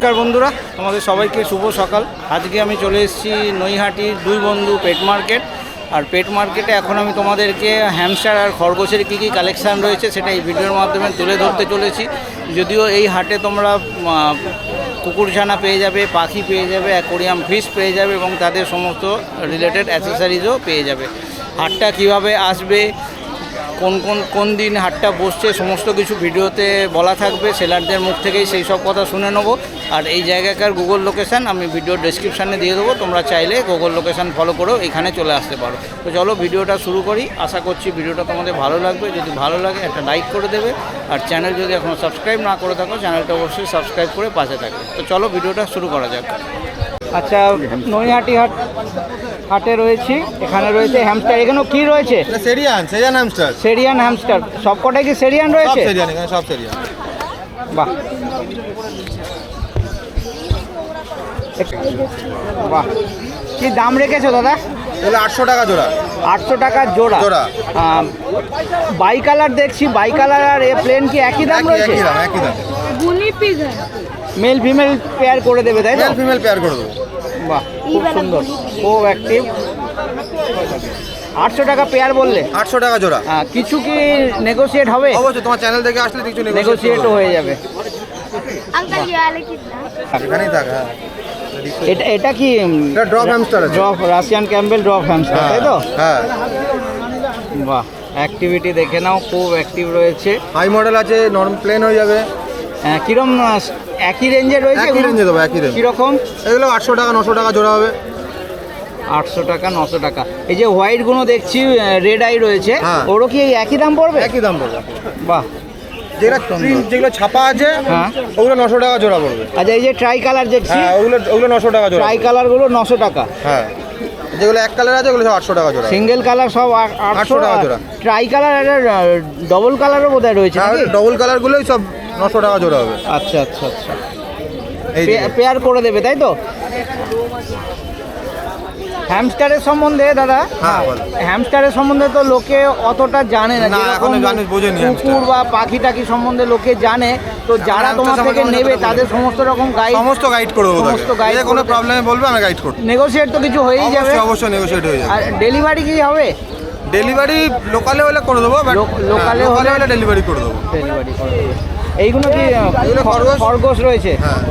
নমস্কার বন্ধুরা, তোমাদের সবাইকে শুভ সকাল। আজকে আমি চলে এসেছি নৈহাটির দুই বন্ধু পেট মার্কেট। আর পেট মার্কেটে এখন আমি তোমাদেরকে হ্যামস্টার আর খরগোশের কী কী কালেকশান রয়েছে সেটা এই ভিডিওর মাধ্যমে তুলে ধরতে চলেছি। যদিও এই হাটে তোমরা কুকুরছানা পেয়ে যাবে, পাখি পেয়ে যাবে, অ্যাকোরিয়াম ফিশ পেয়ে যাবে এবং তাদের সমস্ত রিলেটেড অ্যাক্সেসরিজও পেয়ে যাবে। হাটটা কিভাবে আসবে, কোন দিন হাটটা বসছে, সমস্ত কিছু ভিডিওতে বলা থাকবে। সেলারদের মুখ থেকেই সেই সব কথা শুনে নেব। আর এই জায়গাকার গুগল লোকেশান আমি ভিডিওর ডেসক্রিপশানে দিয়ে দেবো, তোমরা চাইলে গুগল লোকেশান ফলো করেও এখানে চলে আসতে পারো। তো চলো ভিডিওটা শুরু করি। আশা করছি ভিডিওটা তোমাদের ভালো লাগবে। যদি ভালো লাগে একটা লাইক করে দেবে, আর চ্যানেল যদি এখনও সাবস্ক্রাইব না করে থাকো চ্যানেলটা অবশ্যই সাবস্ক্রাইব করে পাশে থাকবে। তো চলো ভিডিওটা শুরু করা যাক। আচ্ছা, নৈহাটি হাটে রয়েছি। এখানে রয়েছে হ্যামস্টার। এখানেও কি রয়েছে? সেরিয়ান হ্যামস্টার। সেরিয়ান হ্যামস্টার সবকটাই কি সেরিয়ান রয়েছে? সব সেরিয়ান, এখানে সব সেরিয়ান। বাহ বাহ, কি দাম রেখেছো দাদা? এগুলো 800 টাকা জোড়া। 800 টাকা জোড়া। বাই কালার দেখছি, বাই কালার আর এ প্লেন কি একই দাম রয়েছে? একই দাম। মেল ফিমেল পেয়ার করে দেবে, তাই না? মেল ফিমেল পেয়ার করে দেবো। বাহ, খুব সুন্দর, খুব অ্যাক্টিভ। 800 টাকা পেয়ার বললে? 800 টাকা জোড়া। কিছু কি নেগোশিয়েট হবে? অবশ্যই, তোমার চ্যানেল থেকে আসলে কিছু নেগোশিয়েটও হয়ে যাবে। এখানেই থাক। হ্যাঁ, এটা কি drop hamster? Drop Russian Campbell drop hamster, তাই তো? হ্যাঁ। বাহ, অ্যাক্টিভিটি দেখে নাও, খুব অ্যাক্টিভ রয়েছে। হাই মডেল আছে, নরম প্লেন হয়ে যাবে। কিরম একই রেঞ্জে রয়েছে? একই রেঞ্জে দেবো, একই রেঞ্জ। কিরকম? এগুলো 800 টাকা 900 টাকা জোড়া হবে। 800 টাকা 900 টাকা। এই যে হোয়াইটগুলো দেখছি রেড আই রয়েছে, ওরও কি একই দাম পড়বে? একই দাম পড়বে। বাহ, যেগুলো ছাপা আছে হ্যাঁ, ওগুলো 900 টাকা জোড়া পড়বে। আচ্ছা, এই যে ট্রাই কালার দেখছি, হ্যাঁ, ওগুলো 900 টাকা জোড়া। ট্রাই কালারগুলো 900 টাকা। হ্যাঁ, যেগুলো এক কালার আছে ওগুলো সব 800 টাকা জোড়া। সিঙ্গেল কালার সব 800 টাকা জোড়া। ট্রাই কালার আর ডবল কালারও বোধহয় রয়েছে। ডবল কালারগুলোই সব 900 টাকা জোড়া হবে। আচ্ছা আচ্ছা আচ্ছা, পেয়ার করে দেবে, তাই তো? হ্যামস্টারের সম্বন্ধে দাদা, হ্যামস্টারের সম্বন্ধে তো লোকে অতটা জানে না। কুকুর বা পাখি টাকি সম্বন্ধে লোকে জানে, তো যারা তোমার থেকে নেবে তাদের সমস্ত রকম গাইড করে দেবো। সমস্ত গাইড, কোনো প্রবলেমে বলবে, আমি গাইড করব। নেগোশিয়েট তো কিছু হয়েই যাবে? অবশ্যই নেগোশিয়েট হয়ে যাবে। আর ডেলিভারি কি হবে? ডেলিভারি লোকালে হলে করে দেবো, লোকালে হলে ডেলিভারি করে দেবো। এইগুলো কি খরগোশ রয়েছে? হ্যাঁ।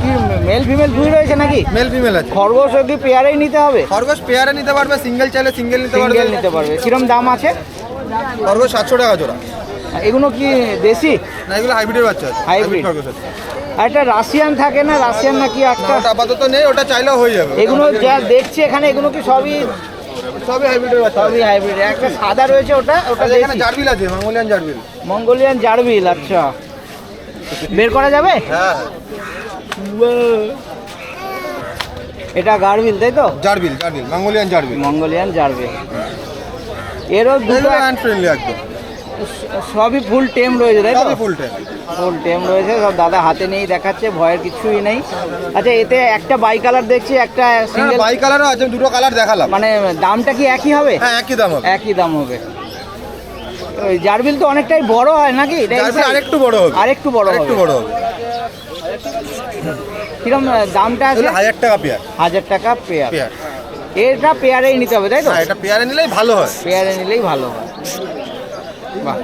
কি মেল ফিমেল দুই রয়েছে নাকি? মেল ফিমেল আছে। খরগোশ কি পেয়ারেই নিতে হবে? খরগোশ পেয়ারে নিতে পারবে, সিঙ্গেল চাইলে সিঙ্গেল নিতে পারবে। কিরম দাম আছে? খরগোশ 700 টাকা জোড়া। এগুলো কি দেশি না, এগুলো হাইব্রিডের বাচ্চা আছে। হাইব্রিড খরগোশ আছে। আর একটা রাশিয়ান থাকে না, রাশিয়ান নাকি একটা? আপাতত নেই, ওটা চাইলেও হয়ে যাবে। এগুলো যা দেখছি এখানে, এগুলো কি সবই হাইব্রিডের বাচ্চা? সবই হাইব্রিড। একটা সাদা রয়েছে, ওটা এখানে জারবিল আছে, মঙ্গোলিয়ান জারবিল। আচ্ছা, বের করা যাবে? হ্যাঁ, এটা গারবিল, তাই তো? জারবিল, মঙ্গোলিয়ান জারবিল। এরও দুটো হ্যান্ড ফ্রেন্ডলি একদম। সবই ফুল টেম রয়েছে, তাই তো? ফুল টেম রয়েছে সব। দাদা হাতে নিয়েই দেখাচ্ছে, ভয়ের কিছুই নেই। আচ্ছা, এতে একটা বাই কালার দেখছি, একটা সিঙ্গেল। বাই কালারও আছে, দুটো কালার দেখালাম। মানে দামটা কি একই হবে? হ্যাঁ, একই দাম হবে। একই দাম হবে। ওই জারবিল তো অনেকটাই বড় হয় নাকি? আরেকটু বড় হবে। আরেকটু বড় হবে। কিরম দামটা আছে? 1000 টাকা পেয়ার। 1000 টাকা পেয়ার। এটা পেয়ারেই নিতে হবে, তাই তো? এটা পেয়ারে নিলেই ভালো হয়। পেয়ারে নিলেই ভালো হয়। বাহ।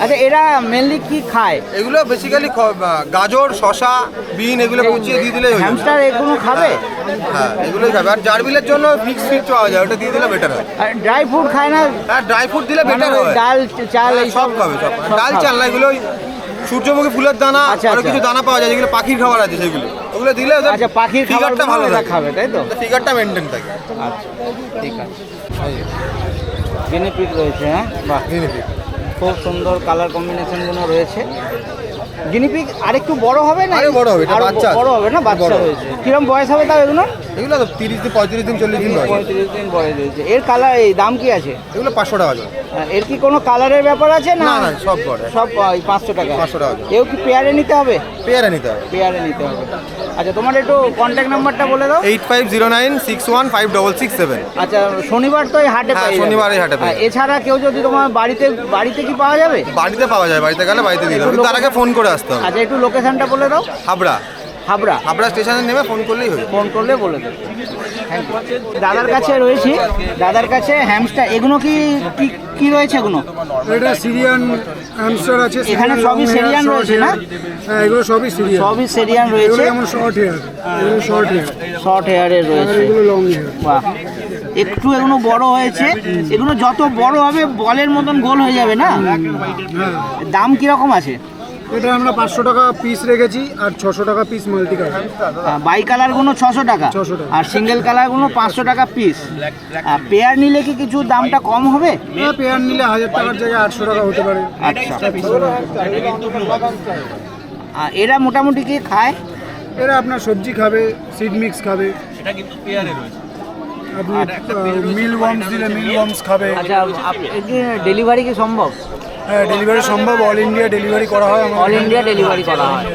আচ্ছা, এরা মেনলি কি খায়? এগুলো বেসিক্যালি গাজর, শসা, বিন এগুলো কুচিয়ে দিয়ে দিলেই হয়। হ্যামস্টার এগুলো খাবে? হ্যাঁ, এগুলোই খাবে। আর জারবিলের জন্য মিক্স ফিড পাওয়া যায়, ওটা দিয়ে দিলে বেটার হয়। আর ড্রাই ফ্রুট খায় না? হ্যাঁ, ড্রাই ফ্রুট দিলে বেটার হয়। ডাল চাল এই সব খাবে, সব। ডাল চাল না, এগুলো সূর্যমুখী ফুলের দানা, আর কিছু দানা পাওয়া যায় যেগুলো পাখির খাবার আছে, সেগুলো ওগুলো দিলে ওদের আচ্ছা, পাখির খাবারটা ভালো খাবে, তাই তো? ফিগারটা মেইনটেইন থাকে। আচ্ছা, ঠিক আছে। গিনিপিগ রয়েছে, হ্যাঁ? বাহ, গিনিপিগ খুব সুন্দর কালার কম্বিনেশনগুলো রয়েছে। গিনিপিগ আরেকটু বড় হবে না? আরে বড় হবে, এটা বাচ্চা। বড় হবে না, বাচ্চা রয়েছে। কিরম বয়স হবে তাও এগুলো? এগুলো তো 30 দিন, 35 দিন, 40 দিন বয়স। 35 দিন বয়স রয়েছে। এর কালার, এই দাম কি আছে? এগুলো 500 টাকা জোড়া। এর কি কোনো কালারের ব্যাপার আছে? না না, সব করে। সব 500 টাকা। 500 টাকা। এও কি পেয়ারে নিতে হবে? পেয়ারে নিতে হবে। পেয়ারে নিতে হবে। আচ্ছা, তোমার একটু কন্ট্যাক্ট নাম্বারটা বলে দাও। 8509615667। আচ্ছা, শনিবার তো এই হাটে পাই? শনিবার এই হাটে পাই। এছাড়া কেউ যদি তোমার বাড়িতে কি পাওয়া যাবে? বাড়িতে পাওয়া যায়, বাড়িতে গেলে বাড়িতে দিয়ে দেবে। তার আগে ফোন করে আসতে হবে। আচ্ছা, একটু লোকেশনটা বলে দাও। হাবড়া হাবড়া স্টেশনে নেমে ফোন করলেই হবে। ফোন করলে বলে দেবো। দাদার কাছে রয়েছি, দাদার কাছে হ্যামস্টার, এগুলো কি কি কি রয়েছে এগুলো? এটা সিরিয়ান হ্যামস্টার আছে। এখানে সবই সিরিয়ান রয়েছে না? হ্যাঁ, এগুলো সবই সিরিয়ান। সবই সিরিয়ান এগুলো রয়েছে। যেমন শর্ট হেয়ার, এগুলো শর্ট হেয়ার, শর্ট হেয়ারের আর রয়েছে। এগুলো লং হেয়ার। বাহ, একটু এগুলো বড় হয়েছে। এগুলো যত বড় হবে বলের মতন গোল হয়ে যাবে না? হ্যাঁ, দাম কিরকম আছে? এটা আমরা 500 টাকা পিস রেখেছি আর 600 টাকা পিস মাল্টি কালার। বাই কালারগুলো 600 টাকা 600 টাকা। আর সিঙ্গেল কালারগুলো 500 টাকা পিস। পেয়ার নিলে কি কিছু দামটা কম হবে? হ্যাঁ, পেয়ার নিলে 1000 টাকার জায়গায় 800 টাকা হতে পারে। আচ্ছা, এরা মোটামুটি কি খায়? এরা আপনার সবজি খাবে, সিড মিক্স খাবে, আপনি মিল ওয়ার্মস দিলে মিল ওয়ার্মস খাবে। আচ্ছা, ডেলিভারি কি সম্ভব? হ্যাঁ, ডেলিভারি সম্ভব। অল ইন্ডিয়া ডেলিভারি করা হয় আমাদের। অল ইন্ডিয়া ডেলিভারি করা হয়।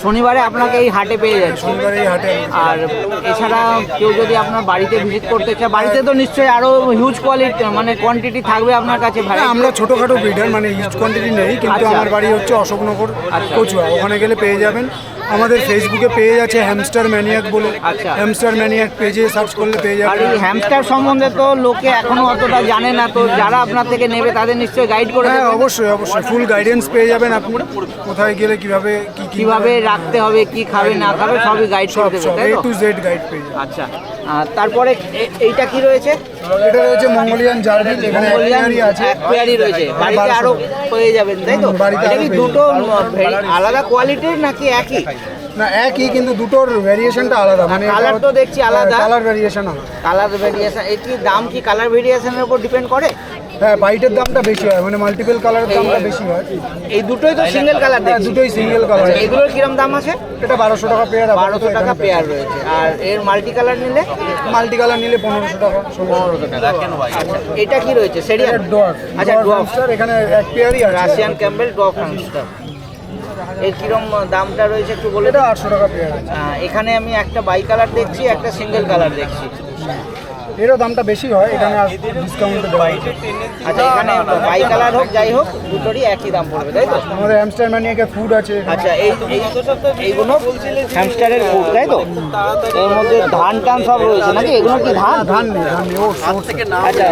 শনিবারে আপনাকে এই হাটে পেয়ে যাচ্ছে। শনিবার এই হাটে। আর এছাড়া কেউ যদি আপনার বাড়িতে ভিজিট করতে চায়, বাড়িতে তো নিশ্চয়ই আরো হিউজ কোয়ালিটি মানে কোয়ান্টিটি থাকবে আপনার কাছে ভাই। হ্যাঁ, আমরা ছোটোখাটো ব্রিডার, মানে হিউজ কোয়ান্টিটি নেই, কিন্তু আচ্ছা। আমার বাড়ি হচ্ছে অশোকনগর কচুয়া। ওখানে গেলে পেয়ে যাবেন। আমাদের ফেসবুকে পেজ আছে হ্যামস্টার ম্যানিয়াক বলে। আচ্ছা। হ্যামস্টার ম্যানিয়াক পেজে সার্চ করলে পেয়ে আর যাবেন। এই হ্যামস্টার সম্বন্ধে তো লোকে এখনো অতটা জানে না, তো যারা আপনার থেকে নেবে তাদের নিশ্চয়ই গাইড করে হ্যাঁ, দেবেন। অবশ্যই ফুল গাইডেন্স পেয়ে যাবেন আপনি। কোথায় গেলে কিভাবে কিভাবে রাখতে হবে, কি খাবে না খাবে সবই গাইড করে দেবে, সব তাই A তো? to Z গাইড পেয়ে যাবেন। আচ্ছা, তারপরে এইটা কি রয়েছে? এটা রয়েছে মঙ্গোলিয়ান জার্বিল, এখানে একটারই আছে। এক পেয়ারই রয়েছে, বাড়িতে আরো পেয়ে যাবেন, তাই তো? বাড়িতে এটা আরো কি পেয়ে দুটো আলাদা কোয়ালিটির নাকি একই? না, একই, কিন্তু দুটোর ভ্যারিয়েশনটা আলাদা। মানে কালার তো দেখছি আলাদা। কালার ভ্যারিয়েশন আলাদা। কালার ভেরিয়েশন, এই কি দাম কি কালার ভেরিয়েশনের উপর ডিপেন্ড করে? হ্যাঁ, বাইটের দামটা বেশি হয়, মানে মাল্টিপল কালারের দামটা বেশি হয়। এই দুটোই তো সিঙ্গেল কালার হ্যাঁ, দেখছি। দুটোই সিঙ্গেল কালার। আচ্ছা, এগুলোর কিরম দাম আছে? এটা 1200 টাকা পেয়ার। 1200 টাকা পেয়ার রয়েছে। আর এর মাল্টি কালার নিলে? মাল্টি কালার নিলে 1500 টাকা। 1500 টাকা। আচ্ছা, এটা কি রয়েছে? সেরিয়ান? ডোয়ার্ফ। আচ্ছা, ডোয়ার্ফ। এখানে এক পেয়ারই আছে। Russian Campbell dwarf hamster. এর কিরম দামটা রয়েছে একটু বলে এটা দাও। 800 টাকা পেয়ার আছে। এখানে আমি একটা বাই কালার দেখছি, একটা সিঙ্গেল কালার দেখছি। এরও দামটা বেশি হয়, এখানে ডিসকাউন্টে দেওয়া হয়। আচ্ছা, এখানে বাই কালার হোক যাই হোক দুটোরই একই দাম পড়বে, তাই তো? আমাদের হ্যামস্টার ম্যানিয়াকে ফুড আছে। আচ্ছা, এইগুলো হ্যামস্টারের ফুড, তাই তো? এর মধ্যে ধান টান সব রয়েছে নাকি? এগুলো কি ধান? ধান নেই, ও source। আচ্ছা,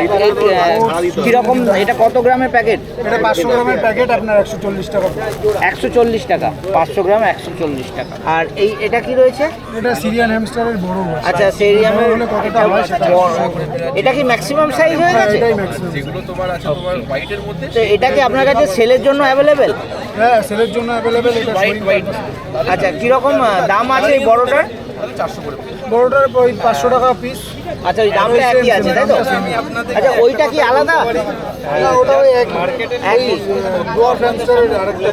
কিরকম, এটা কত গ্রামের প্যাকেট? এটা 500 গ্রামের প্যাকেট আপনার 140 টাকা। 140 টাকা, 500 গ্রাম 140 টাকা। আর এটা কি রয়েছে? এটা সিরিয়ান হ্যামস্টারের বড় হয়। আচ্ছা, সেরিয়ামের বড় হলে কতটা হয় সেটা। এটা কি ম্যাক্সিমাম সাইজ হয়ে হ্যাঁ, গেছে? এটাই ম্যাক্সিমাম। তো এটা কি আপনার কাছে সেলের জন্য অ্যাভেলেবেল? হ্যাঁ, সেলের জন্য অ্যাভেলেবেল। এটা আচ্ছা, কিরকম দাম আছে এই বড়টার? বড়টার ওই 500 টাকা পিস। আচ্ছা, ওই দামটা একই আছে, তাই তো? আচ্ছা, ওইটা কি আলাদা? না, ওটা ওই একই। একই। ডোয়ার্ফ হ্যামস্টারের আরেকটা।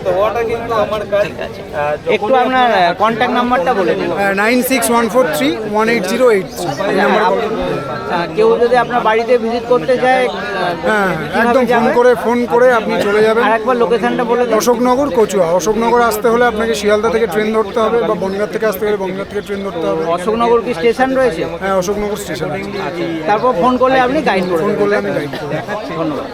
একটু আপনার কন্ট্যাক্ট নাম্বারটা বলে দিন। 9614318083 এই নাম্বার। কেউ যদি আপনার বাড়িতে ভিজিট করতে চায়, হ্যাঁ, কিভাবে একদম যাবে? ফোন করে আপনি চলে যাবেন। আর একবার লোকেশনটা বলে দিন। অশোকনগর কচুয়া। অশোকনগর আসতে হলে আপনাকে শিয়ালদা থেকে ট্রেন ধরতে হবে, বা বনগাঁ থেকে আসতে হলে বনগাঁ থেকে ট্রেন ধরতে হবে। অশোকনগর কি স্টেশন রয়েছে? হ্যাঁ, অশোকনগর স্টেশন আছে। তারপর ফোন করলে আপনি গাইড করে ফোন দেবেন। করলে আমি গাইড করব। ধন্যবাদ।